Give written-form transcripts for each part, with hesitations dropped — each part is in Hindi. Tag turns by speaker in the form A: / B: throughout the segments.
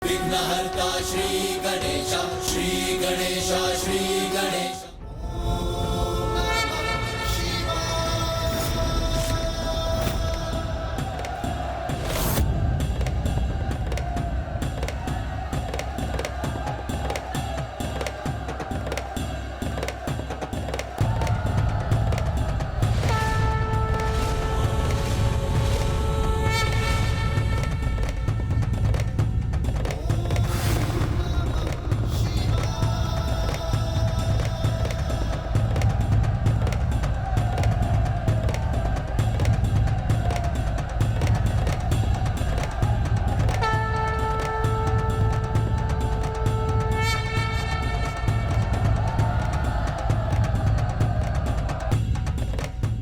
A: विघ्नहर्ता श्री गणेश, श्री गणेश, श्री गणेश।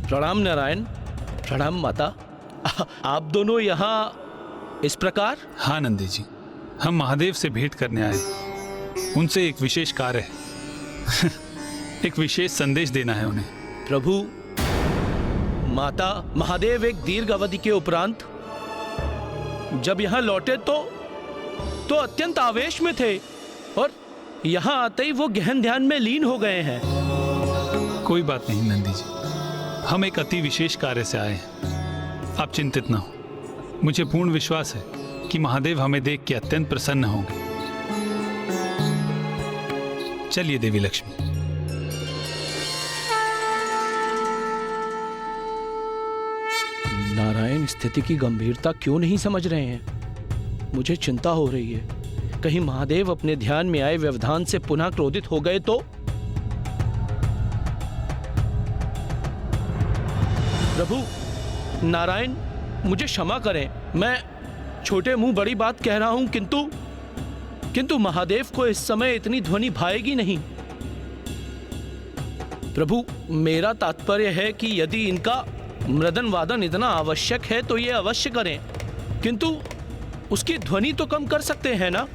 B: प्रणाम नारायण, प्रणाम माता। आप दोनों यहाँ इस प्रकार?
C: हाँ नंदी जी, हम महादेव से भेंट करने आए। उनसे एक विशेष कार्य है एक विशेष संदेश देना है उन्हें।
B: प्रभु, माता महादेव एक दीर्घ अवधि के उपरांत जब यहाँ लौटे तो अत्यंत आवेश में थे और यहाँ आते ही वो गहन ध्यान में लीन हो गए हैं।
C: कोई बात नहीं नंदी जी, हम एक अति विशेष कार्य से आए हैं। आप चिंतित ना हो, मुझे पूर्ण विश्वास है कि महादेव हमें देख के अत्यंत प्रसन्न होंगे। चलिए देवी लक्ष्मी।
B: नारायण स्थिति की गंभीरता क्यों नहीं समझ रहे हैं? मुझे चिंता हो रही है। कहीं महादेव अपने ध्यान में आए व्यवधान से पुनः क्रोधित हो गए तो? प्रभु नारायण, मुझे क्षमा करें, मैं छोटे मुंह बड़ी बात कह रहा हूं, किंतु महादेव को इस समय इतनी ध्वनि भाएगी नहीं। प्रभु, मेरा तात्पर्य है कि यदि इनका मृदन वादन इतना आवश्यक है तो ये अवश्य करें, किंतु उसकी ध्वनि तो कम कर सकते हैं ना?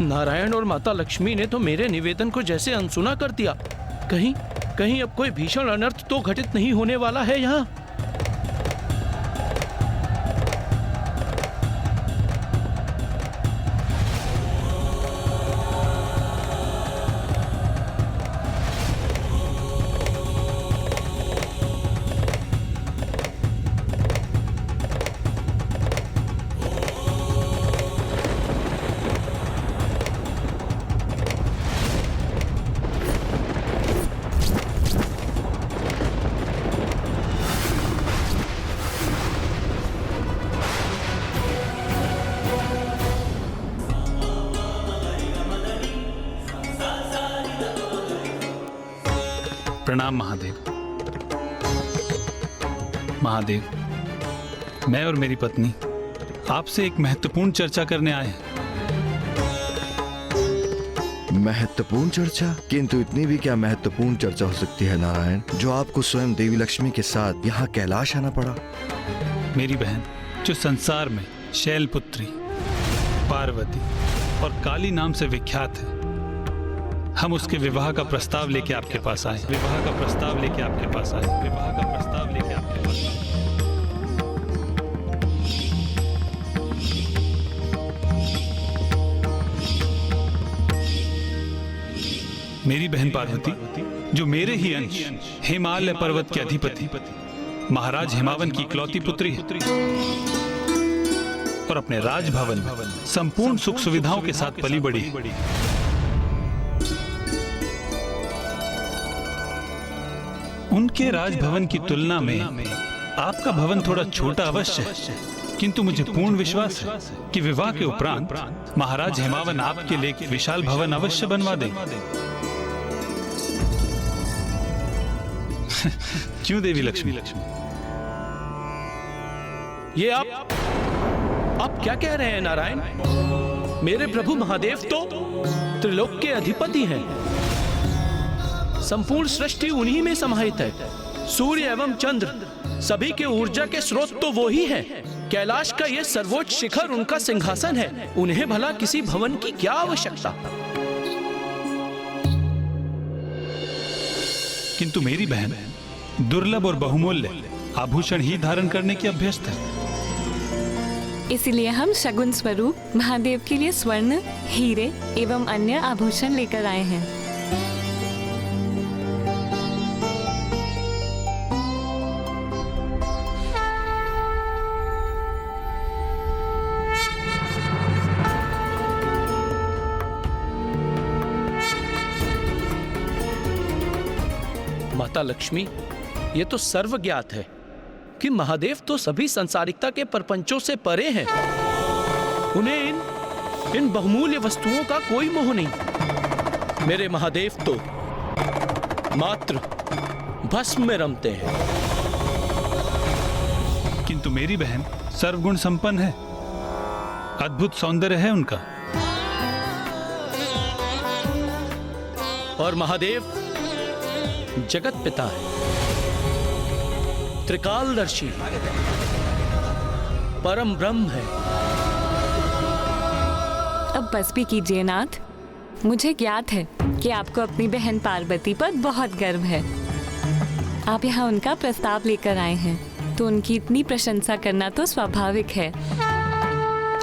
B: नारायण और माता लक्ष्मी ने तो मेरे निवेदन को जैसे अनसुना कर दिया। कहीं अब कोई भीषण अनर्थ तो घटित नहीं होने वाला है यहाँ?
C: प्रणाम महादेव। महादेव, मैं और मेरी पत्नी आपसे एक महत्वपूर्ण चर्चा करने आए हैं।
D: महत्वपूर्ण चर्चा? किंतु इतनी भी क्या महत्वपूर्ण चर्चा हो सकती है नारायण, जो आपको स्वयं देवी लक्ष्मी के साथ यहाँ कैलाश आना पड़ा?
C: मेरी बहन जो संसार में शैलपुत्री, पार्वती और काली नाम से विख्यात है, हम उसके विवाह का प्रस्ताव लेके आपके पास आए। विवाह का प्रस्ताव लेके आपके पास आए। विवाह का प्रस्ताव लेके आपके पास आए। मेरी बहन पार्वती जो मेरे ही अंश हिमालय पर्वत के अधिपति महाराज हिमावन की इकलौती पुत्री है और अपने राजभवन में संपूर्ण सुख सुविधाओं के साथ पली बड़ी है। उनके राजभवन की तुलना में आपका भवन थोड़ा छोटा अवश्य है, किंतु मुझे पूर्ण विश्वास है कि विवाह के उपरांत महाराज हिमावन आपके लिए एक विशाल भवन अवश्य बनवा देंगे। क्यों देवी लक्ष्मी?
B: ये आप क्या कह रहे हैं नारायण? मेरे प्रभु महादेव तो त्रिलोक के अधिपति हैं। संपूर्ण सृष्टि उन्हीं में समाहित है। सूर्य एवं चंद्र सभी के ऊर्जा के स्रोत तो वो ही हैं। कैलाश का ये सर्वोच्च शिखर उनका सिंहासन है। उन्हें भला किसी भवन की क्या आवश्यकता?
C: किंतु मेरी बहन दुर्लभ और बहुमूल्य आभूषण ही धारण करने की अभ्यस्त है।
E: इसीलिए हम शगुन स्वरूप महादेव के लिए स्वर्ण, हीरे एवं अन्य आभूषण लेकर आए हैं।
B: माता लक्ष्मी, ये तो सर्व ज्ञात है कि महादेव तो सभी संसारिकता के प्रपंचों से परे हैं। उन्हें इन बहुमूल्य वस्तुओं का कोई मोह नहीं। मेरे महादेव तो मात्र भस्म में रमते हैं।
C: किंतु मेरी बहन सर्वगुण संपन्न है, अद्भुत सौंदर्य है उनका।
B: और महादेव जगत पिता है, त्रिकालदर्शी, परम ब्रह्म है।
E: अब बस भी कीजिए नाथ। मुझे ज्ञात है कि आपको अपनी बहन पार्वती पर बहुत गर्व है। आप यहाँ उनका प्रस्ताव लेकर आए हैं, तो उनकी इतनी प्रशंसा करना तो स्वाभाविक है।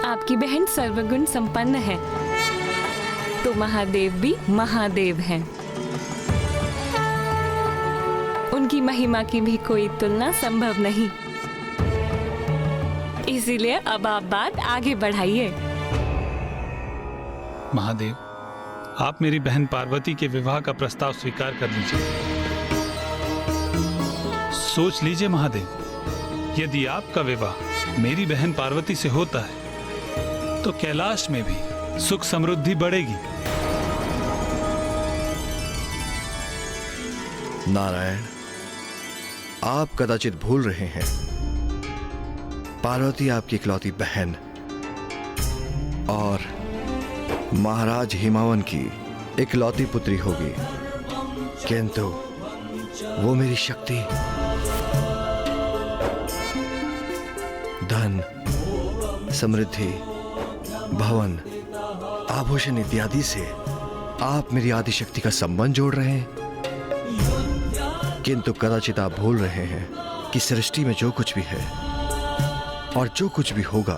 E: आपकी बहन सर्वगुण संपन्न है, तो महादेव भी महादेव हैं। उनकी महिमा की भी कोई तुलना संभव नहीं। इसीलिए अब आप बात आगे बढ़ाइए।
C: महादेव, आप मेरी बहन पार्वती के विवाह का प्रस्ताव स्वीकार कर लीजिए। सोच लीजिए महादेव, यदि आपका विवाह मेरी बहन पार्वती से होता है तो कैलाश में भी सुख समृद्धि बढ़ेगी।
D: नारायण, आप कदाचित भूल रहे हैं, पार्वती आपकी इकलौती बहन और महाराज हिमावन की इकलौती पुत्री होगी, किंतु वो मेरी शक्ति, धन, समृद्धि, भवन, आभूषण इत्यादि से आप मेरी आदि शक्ति का संबंध जोड़ रहे हैं। किंतु कदाचित आप भूल रहे हैं कि सृष्टि में जो कुछ भी है और जो कुछ भी होगा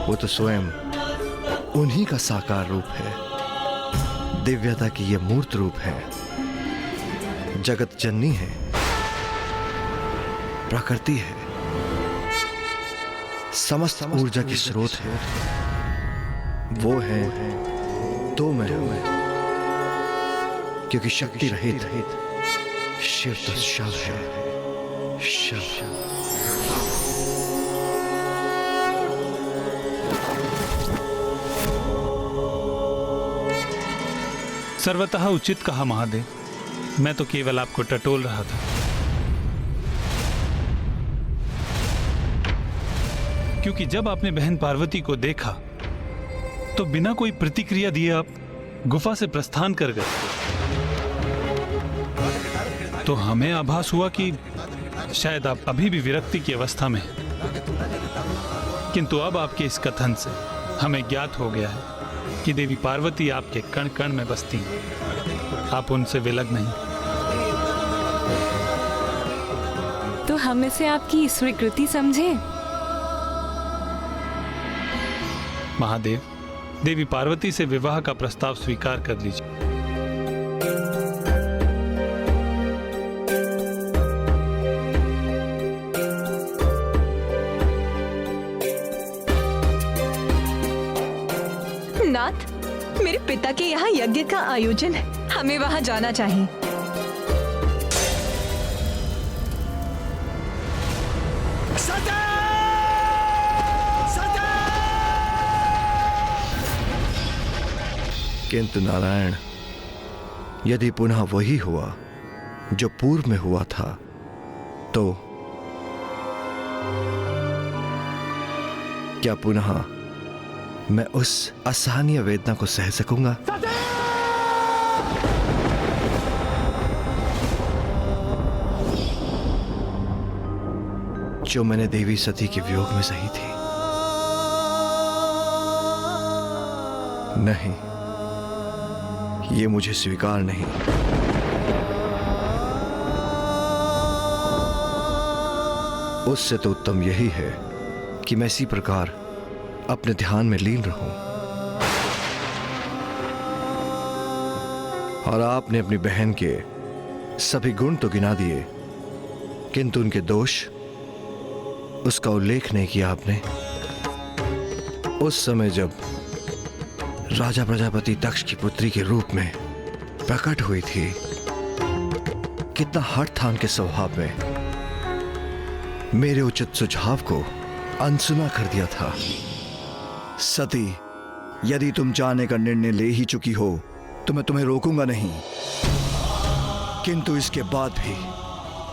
D: वो तो स्वयं उन्हीं का साकार रूप है। दिव्यता की ये मूर्त रूप है, जगत जननी है, प्रकृति है, समस्त ऊर्जा की स्रोत है। वो है तो मैं हूं, क्योंकि शक्ति रहित शिव तो शव है, शव।
C: सर्वतः उचित कहा महादेव, मैं तो केवल आपको टटोल रहा था। क्योंकि जब आपने बहन पार्वती को देखा तो बिना कोई प्रतिक्रिया दिए आप गुफा से प्रस्थान कर गए। तो हमें आभास हुआ कि शायद आप अभी भी विरक्ति की अवस्था में हैं। किंतु अब आपके इस कथन से हमें ज्ञात हो गया है कि देवी पार्वती आपके कण कण में बसती हैं, आप उनसे विलग नहीं।
E: तो हम इसे आपकी स्वीकृति समझे।
C: महादेव, देवी पार्वती से विवाह का प्रस्ताव स्वीकार कर लीजिए।
F: नाथ, मेरे पिता के यहाँ यज्ञ का आयोजन है, हमें वहाँ जाना चाहिए।
D: किंतु नारायण, यदि पुनः वही हुआ जो पूर्व में हुआ था, तो क्या पुनः मैं उस असहनीय वेदना को सह सकूंगा? जो मैंने देवी सती के वियोग में सही थी। नहीं, ये मुझे स्वीकार नहीं। उससे तो उत्तम यही है कि मैं इसी प्रकार अपने ध्यान में लीन रहूं। और आपने अपनी बहन के सभी गुण तो गिना दिए, किंतु उनके दोष, उसका उल्लेख नहीं किया आपने। उस समय जब राजा प्रजापति दक्ष की पुत्री के रूप में प्रकट हुई थी, कितना हठ था उनके स्वभाव में। मेरे उचित सुझाव को अनसुना कर दिया था।
G: सती, यदि तुम जाने का निर्णय ले ही चुकी हो तो मैं तुम्हें रोकूंगा नहीं, किंतु इसके बाद भी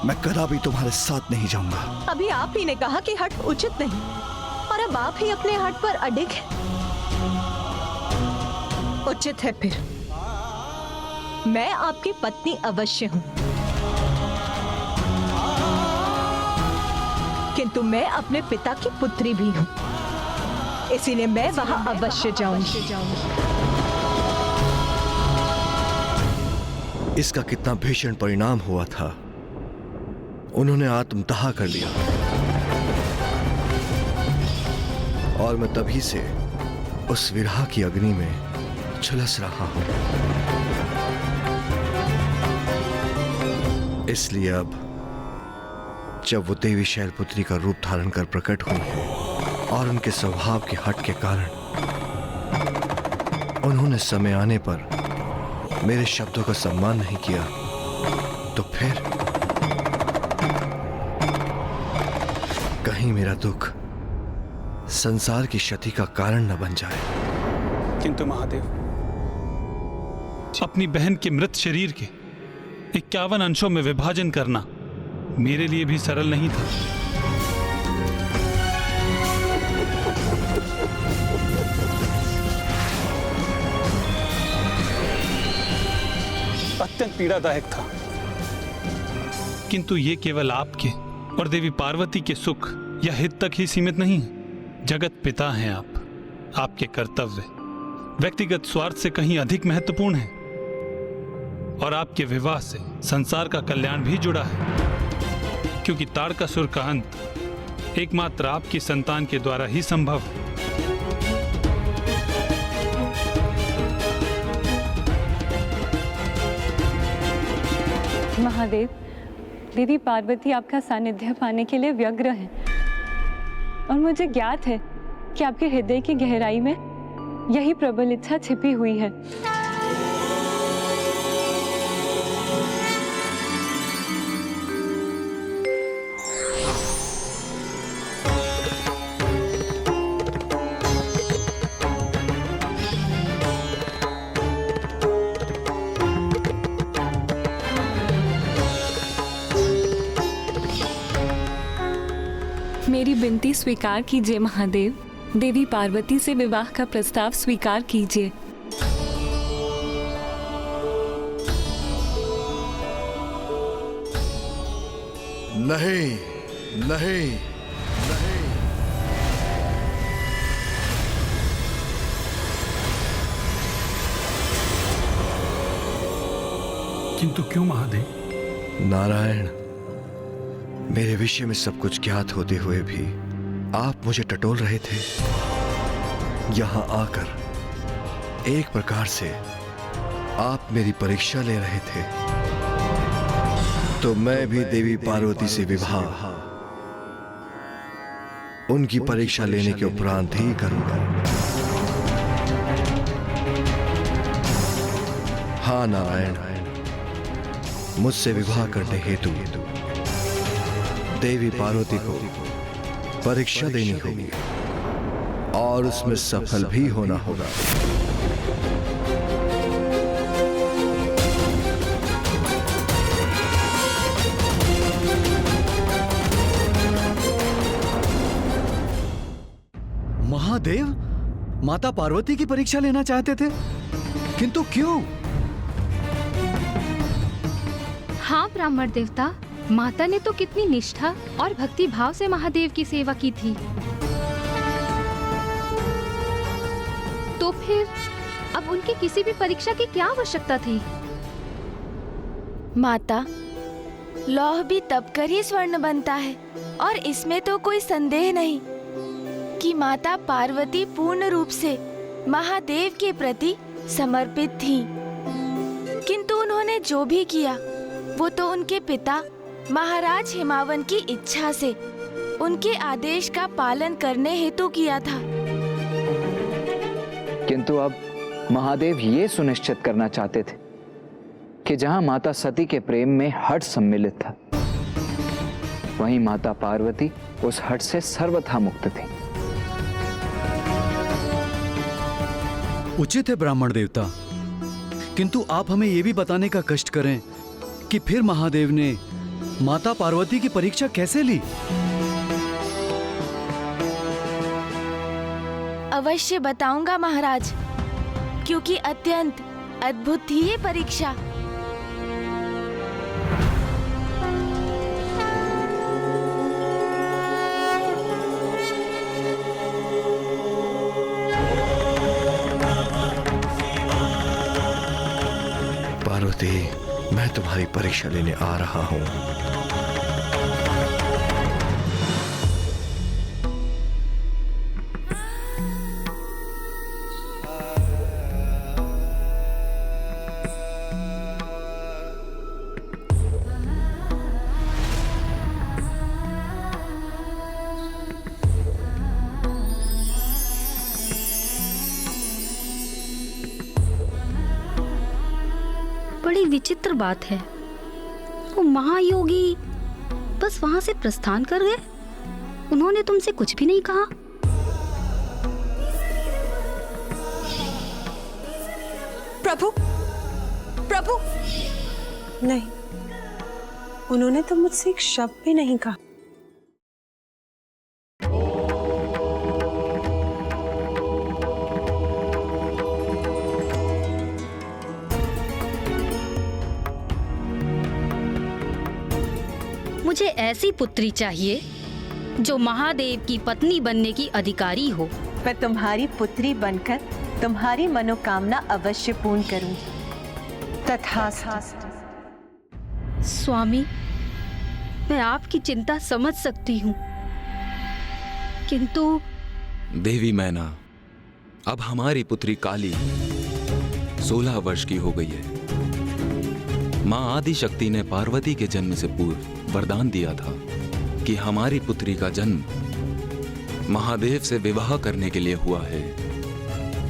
G: मैं कदापि तुम्हारे साथ नहीं जाऊंगा।
F: अभी आप ही ने कहा कि हट उचित नहीं, और अब आप ही अपने हट पर अडिग हैं। उचित है फिर, मैं आपकी पत्नी अवश्य हूं, किंतु मैं अपने पिता की पुत्री भी हूं, इसीलिए मैं वहां अवश्य जाऊंगी।
D: इसका कितना भीषण परिणाम हुआ था। उन्होंने आत्मदाह कर लिया और मैं तभी से उस विरह की अग्नि में झुलस रहा हूं। इसलिए अब जब वो देवी शैलपुत्री का रूप धारण कर प्रकट हुई है और उनके स्वभाव के हट के कारण उन्होंने समय आने पर मेरे शब्दों का सम्मान नहीं किया, तो फिर कहीं मेरा दुख संसार की क्षति का कारण न बन जाए।
C: किंतु महादेव, अपनी बहन के मृत शरीर के 51 अंशों में विभाजन करना मेरे लिए भी सरल नहीं था। अत्यंत पीड़ादायक था, किंतु ये केवल आपके और देवी पार्वती के सुख या हित तक ही सीमित नहीं है। जगत पिता हैं आप। आपके कर्तव्य व्यक्तिगत स्वार्थ से कहीं अधिक महत्वपूर्ण है, और आपके विवाह से संसार का कल्याण भी जुड़ा है, क्योंकि ताड़कासुर का अंत एकमात्र आपकी संतान के द्वारा ही संभव है।
E: महादेव, देवी पार्वती आपका सानिध्य पाने के लिए व्यग्र हैं, और मुझे ज्ञात है कि आपके हृदय की गहराई में यही प्रबल इच्छा छिपी हुई है। मेरी विनती स्वीकार कीजिए महादेव। देवी पार्वती से विवाह का प्रस्ताव स्वीकार कीजिए।
D: नहीं, नहीं, नहीं।
C: किंतु क्यों महादेव?
D: नारायण, मेरे विषय में सब कुछ ज्ञात होते हुए भी आप मुझे टटोल रहे थे। यहां आकर एक प्रकार से आप मेरी परीक्षा ले रहे थे, तो मैं भी देवी पार्वती से विवाह उनकी परीक्षा लेने के उपरांत ही करूंगा। हाँ नारायण, मुझसे विवाह करने हेतु देवी पार्वती को परीक्षा देनी होगी और उसमें सफल भी होना होगा।
G: महादेव माता पार्वती की परीक्षा लेना चाहते थे, किंतु क्यों?
H: हाँ ब्राह्मण देवता, माता ने तो कितनी निष्ठा और भक्ति भाव से महादेव की सेवा की थी, तो फिर अब उनकी किसी भी परीक्षा की क्या आवश्यकता थी?
I: माता, लौह भी तब कर ही स्वर्ण बनता है और इसमें तो कोई संदेह नहीं। कि माता पार्वती पूर्ण रूप से महादेव के प्रति समर्पित थीं। किंतु उन्होंने जो भी किया वो तो उनके पिता महाराज हिमावन की इच्छा से, उनके आदेश का पालन करने हेतु किया था।
J: किंतु अब महादेव ये सुनिश्चित करना चाहते थे कि जहां माता सती के प्रेम में हठ सम्मिलित था, वहीं माता पार्वती उस हठ से सर्वथा मुक्त थी।
G: उचित है ब्राह्मण देवता, किंतु आप हमें यह भी बताने का कष्ट करें कि फिर महादेव ने माता पार्वती की परीक्षा कैसे ली?
I: अवश्य बताऊंगा महाराज, क्योंकि अत्यंत अद्भुत थी ये परीक्षा।
D: पार्वती, मैं तुम्हारी परीक्षा लेने आ रहा हूं।
K: बड़ी विचित्र बात है, वो महायोगी बस वहां से प्रस्थान कर गए। उन्होंने तुमसे कुछ भी नहीं कहा।
L: प्रभु, प्रभु, नहीं, उन्होंने तो मुझसे एक शब्द भी नहीं कहा।
K: मुझे ऐसी पुत्री चाहिए जो महादेव की पत्नी बनने की अधिकारी हो।
L: मैं तुम्हारी पुत्री बनकर तुम्हारी मनोकामना अवश्य पूर्ण करूंगी। तथास्तु।
K: स्वामी, मैं आपकी चिंता समझ सकती हूँ, किंतु
M: देवी मैना, अब हमारी पुत्री काली 16 वर्ष की हो गई है। मां आदिशक्ति ने पार्वती के जन्म से पूर्व वरदान दिया था कि हमारी पुत्री का जन्म महादेव से विवाह करने के लिए हुआ है।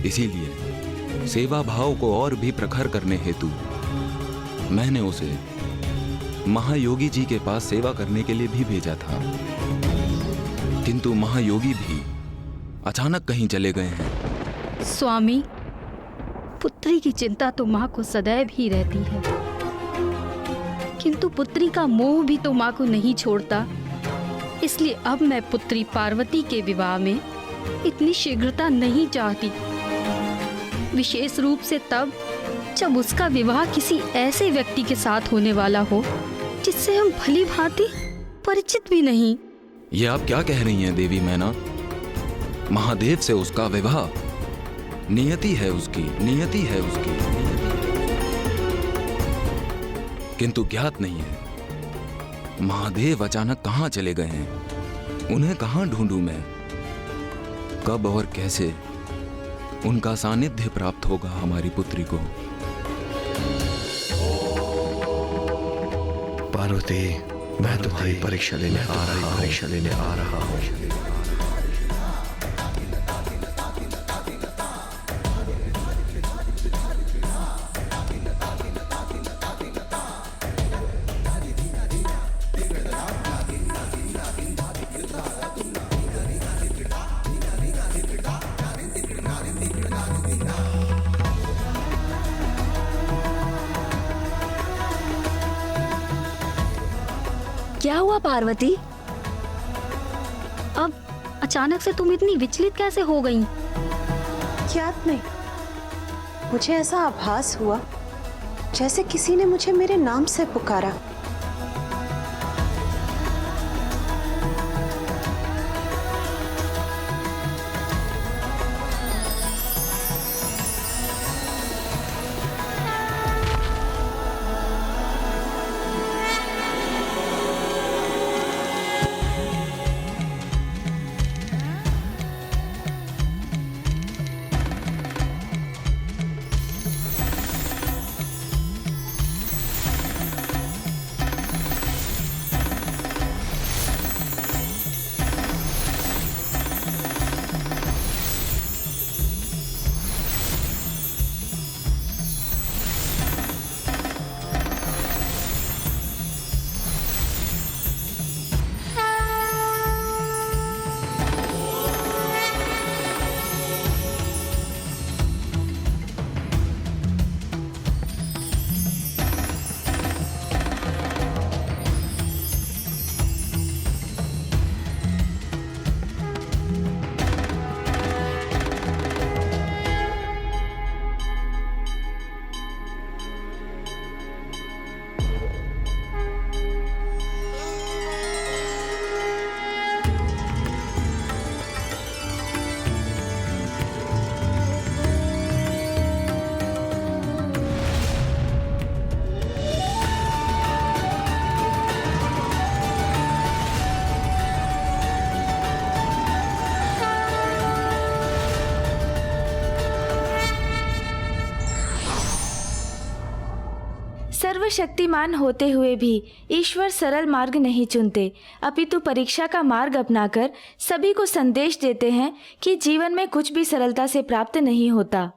M: इसीलिए सेवा भाव को और भी प्रखर करने हेतु मैंने उसे महायोगी जी के पास सेवा करने के लिए भी भेजा था, किंतु महायोगी भी अचानक कहीं चले गए हैं।
K: स्वामी, पुत्री की चिंता तो माँ को सदैव ही रहती है, किंतु पुत्री का मोह भी तो माँ को नहीं छोड़ता। इसलिए अब मैं पुत्री पार्वती के विवाह में इतनी शीघ्रता नहीं चाहती, विशेष रूप से तब जब उसका विवाह किसी ऐसे व्यक्ति के साथ होने वाला हो जिससे हम भली भांति परिचित भी नहीं।
M: ये आप क्या कह रही हैं देवी मैना? महादेव से उसका विवाह नियति है उसकी, नियति है उसकी, किंतु ज्ञात नहीं है महादेव अचानक कहां चले गए हैं। उन्हें कहां ढूंढूं मैं? कब और कैसे उनका सानिध्य प्राप्त होगा हमारी पुत्री को?
D: पार्वती, मैं तुम्हारी परीक्षा लेने आ रहा हूं।
K: क्या हुआ पार्वती? अब अचानक से तुम इतनी विचलित कैसे हो गईं?
L: ज्ञात नहीं, मुझे ऐसा आभास हुआ जैसे किसी ने मुझे मेरे नाम से पुकारा।
I: सर्वशक्तिमान होते हुए भी ईश्वर सरल मार्ग नहीं चुनते, अपितु परीक्षा का मार्ग अपनाकर सभी को संदेश देते हैं कि जीवन में कुछ भी सरलता से प्राप्त नहीं होता।